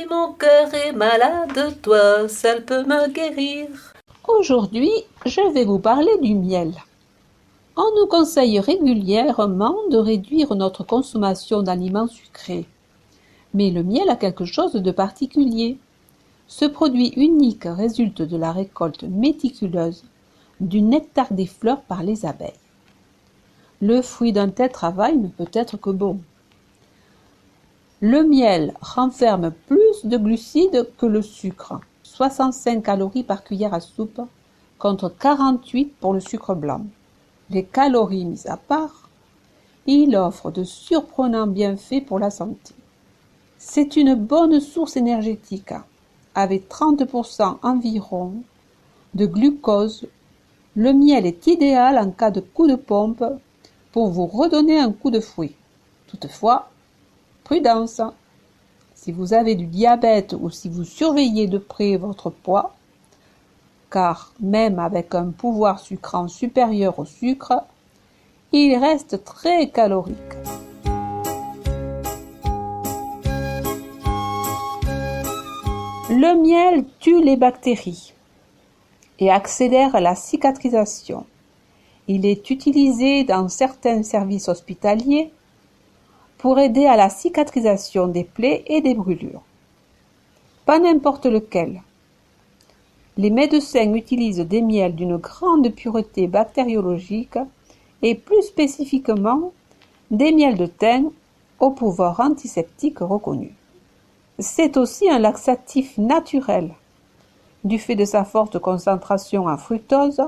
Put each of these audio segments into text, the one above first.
mon cœur est malade, toi seul peux me guérir. Aujourd'hui, je vais vous parler du miel. On nous conseille régulièrement de réduire notre consommation d'aliments sucrés. Mais le miel a quelque chose de particulier. Ce produit unique résulte de la récolte méticuleuse du nectar des fleurs par les abeilles. Le fruit d'un tel travail ne peut être que bon. Le miel renferme plus de glucides que le sucre, 65 calories par cuillère à soupe contre 48 pour le sucre blanc. Les calories mises à part, il offre de surprenants bienfaits pour la santé. C'est une bonne source énergétique, avec 30% environ de glucose. Le miel est idéal en cas de coup de pompe pour vous redonner un coup de fouet. Toutefois, prudence! Si vous avez du diabète ou si vous surveillez de près votre poids, car même avec un pouvoir sucrant supérieur au sucre, il reste très calorique. Le miel tue les bactéries et accélère la cicatrisation. Il est utilisé dans certains services hospitaliers pour aider à la cicatrisation des plaies et des brûlures. Pas n'importe lequel. Les médecins utilisent des miels d'une grande pureté bactériologique et plus spécifiquement des miels de thym au pouvoir antiseptique reconnu. C'est aussi un laxatif naturel. Du fait de sa forte concentration en fructose,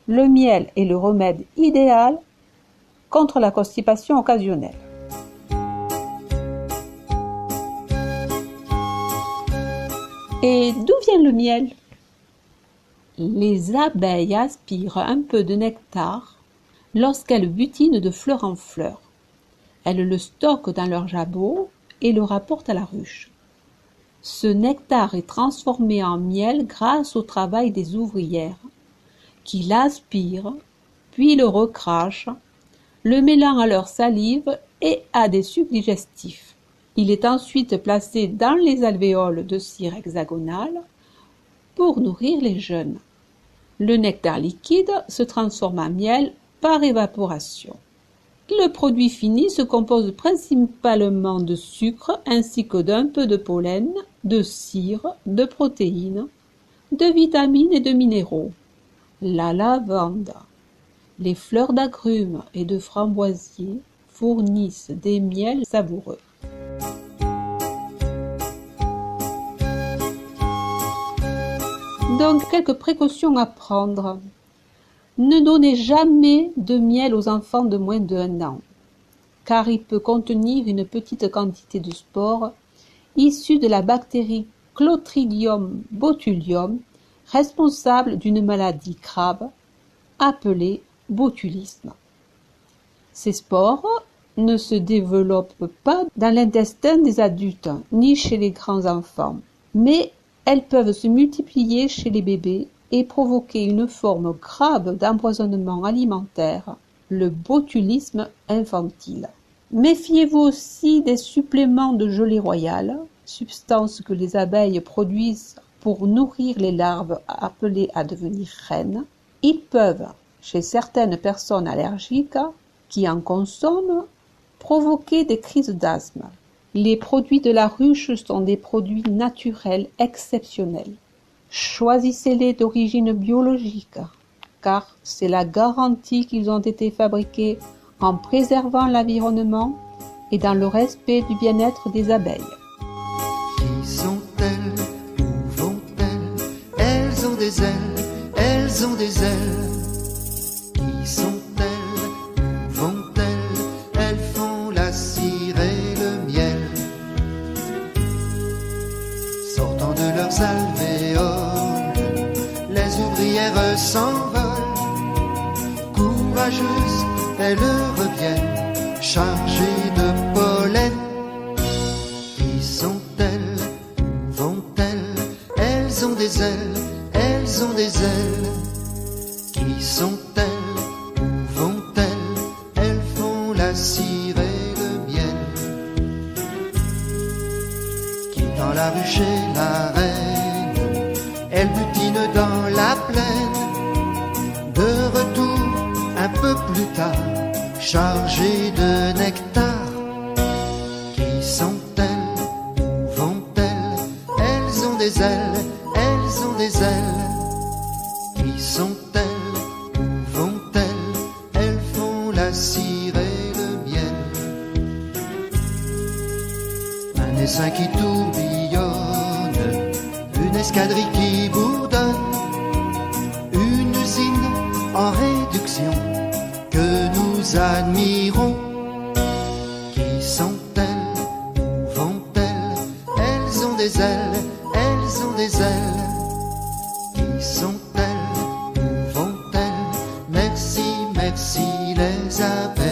le miel est le remède idéal contre la constipation occasionnelle. Et d'où vient le miel? Les abeilles aspirent un peu de nectar lorsqu'elles butinent de fleur en fleur. Elles le stockent dans leur jabot et le rapportent à la ruche. Ce nectar est transformé en miel grâce au travail des ouvrières qui l'aspirent, puis le recrachent, le mêlant à leur salive et à des sucs digestifs. Il est ensuite placé dans les alvéoles de cire hexagonale pour nourrir les jeunes. Le nectar liquide se transforme en miel par évaporation. Le produit fini se compose principalement de sucre ainsi que d'un peu de pollen, de cire, de protéines, de vitamines et de minéraux. La lavande, les fleurs d'agrumes et de framboisier fournissent des miels savoureux. Donc, quelques précautions à prendre. Ne donnez jamais de miel aux enfants de moins d'1 an, car il peut contenir une petite quantité de spores issues de la bactérie Clostridium botulium, responsable d'une maladie grave appelée botulisme. Ces spores ne se développent pas dans l'intestin des adultes ni chez les grands enfants, mais elles peuvent se multiplier chez les bébés et provoquer une forme grave d'empoisonnement alimentaire, le botulisme infantile. Méfiez-vous aussi des suppléments de gelée royale, substance que les abeilles produisent pour nourrir les larves appelées à devenir reines. Ils peuvent, chez certaines personnes allergiques qui en consomment, provoquer des crises d'asthme. Les produits de la ruche sont des produits naturels exceptionnels. Choisissez-les d'origine biologique, car c'est la garantie qu'ils ont été fabriqués en préservant l'environnement et dans le respect du bien-être des abeilles. Qui sont-elles? Où vont-elles? Elles ont des ailes, elles ont des ailes. Qui sont-elles? Où vont-elles? Elles font la cire et le miel. Sortant de leurs alvéoles, les ouvrières s'envolent. Courageuses, elles reviennent, chargées de pollen. Qui sont-elles? Où vont-elles? Elles ont des ailes, elles ont des ailes. Qui sont-elles? Où vont-elles? Elles font la cire et le miel. Quittant la ruche et la reine, elle butine dans la plaine. De retour un peu plus tard, chargée de nectar. Qui sont-elles? Où vont-elles? Elles ont des ailes, elles ont des ailes. Qui sont-elles? Où vont-elles? Elles font la cire et le miel. Un essaim qui tourbillonne, une escadrille qui bourdonne, une usine en réduction que nous admirons. Qui sont-elles? Où vont-elles? Elles ont des ailes, elles ont des ailes. Qui sont-elles? Où vont-elles? Merci, merci les abeilles.